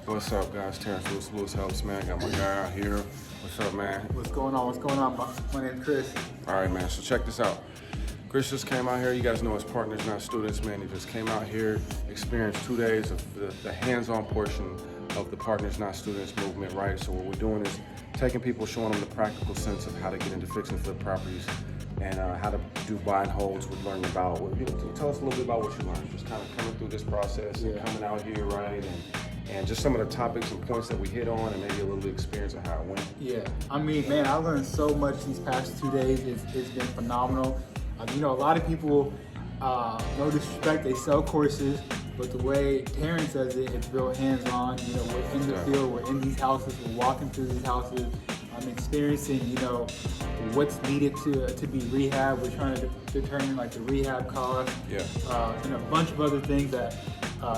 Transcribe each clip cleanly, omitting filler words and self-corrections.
What's up, guys? Terrence LewisHelps, man. Got my guy out here. What's up, man? What's going on? What's going on? My name's Chris. All right, man. So check this out. Chris just came out here. You guys know his partners, not students, man. He just came out here, experienced 2 days of the hands-on portion of the partners, not students movement, right? So what we're doing is taking people, showing them the practical sense of how to get into fix and flip properties and how to do buy and holds. We're learning about, tell us a little bit about what you learned, just kind of coming through this process and coming out here, right? And just some of the topics and points that we hit on and maybe a little experience of how it went. Yeah, I mean, man, I learned so much these past 2 days. It's been phenomenal. A lot of people, no disrespect, they sell courses, but the way Terrence does it, it's real hands-on. We're in the field, we're in these houses, we're walking through these houses. I'm experiencing, what's needed to be rehab. We're trying to determine like the rehab cost, and a bunch of other things that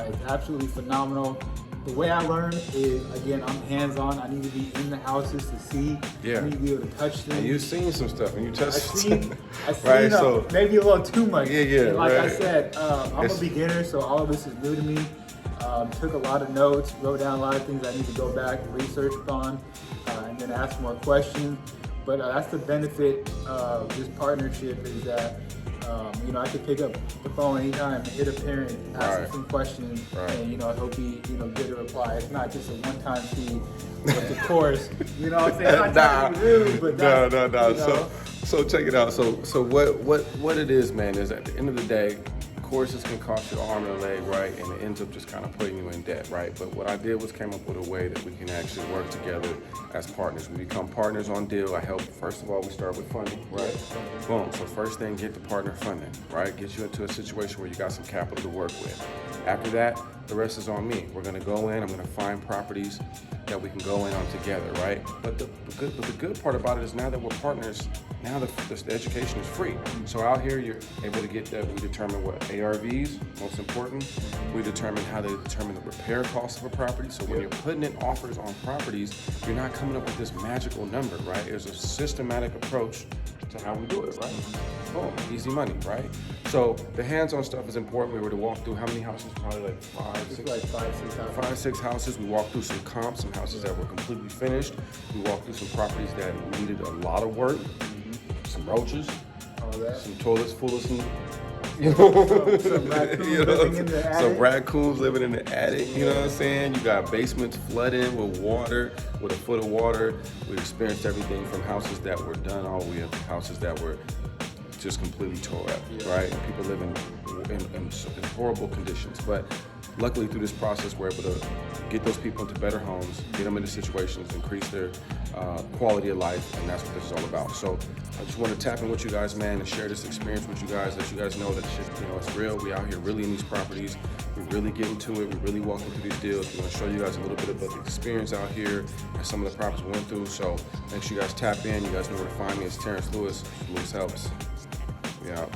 is absolutely phenomenal. The way I learn is, again, I'm hands-on. I need to be in the houses to see. I need to be able to touch things. And you've seen some stuff, and you touched I've seen right? So maybe a little too much. Yeah. Like right. I said, I'm a beginner, so all of this is new to me. Took a lot of notes, wrote down a lot of things I need to go back and research upon, and then ask more questions. But that's the benefit of this partnership is that I could pick up the phone anytime, hit a parent, ask him some questions, and I hope he get a reply. It's not just a one-time fee with the course. You know what I'm saying? I'm not trying to be rude, but that's, no. So check it out. So what it is, man, is at the end of the day, courses can cost you an arm and a leg, right? And it ends up just kind of putting you in debt, right? But what I did was came up with a way that we can actually work together as partners. We become partners on deal. I help, first of all, we start with funding, right? Boom. So first thing, get the partner funding, right? Get you into a situation where you got some capital to work with. After that, the rest is on me. We're gonna go in, I'm gonna find properties that we can go in on together, right? But the good part about it is now that we're partners, now the education is free. So out here, you're able to get that. We determine what ARVs, most important. We determine how to determine the repair cost of a property. So when you're putting in offers on properties, you're not coming up with this magical number, right? There's a systematic approach to how we do it, right? Boom, easy money, right? So the hands-on stuff is important. We were to walk through how many houses? Probably like five, six houses. We walked through some comps, some houses that were completely finished. We walked through some properties that needed a lot of work, some roaches, some toilets full of some some raccoons living in the attic, you know what I'm saying? You got basements flooded with water, with a foot of water. We experienced everything from houses that were done all the way up to houses that were just completely tore up, right? And people living in horrible conditions. But luckily through this process, we're able to get those people into better homes, get them into situations, increase their quality of life, and that's what this is all about. So I just want to tap in with you guys, man, and share this experience with you guys, let you guys know that shit, it's real. We out here really in these properties. We really get into it. We really walking through these deals. We're going to show you guys a little bit about the experience out here and some of the properties we went through. So make sure you guys tap in. You guys know where to find me. It's Terrence Lewis. LewisHelps. We out.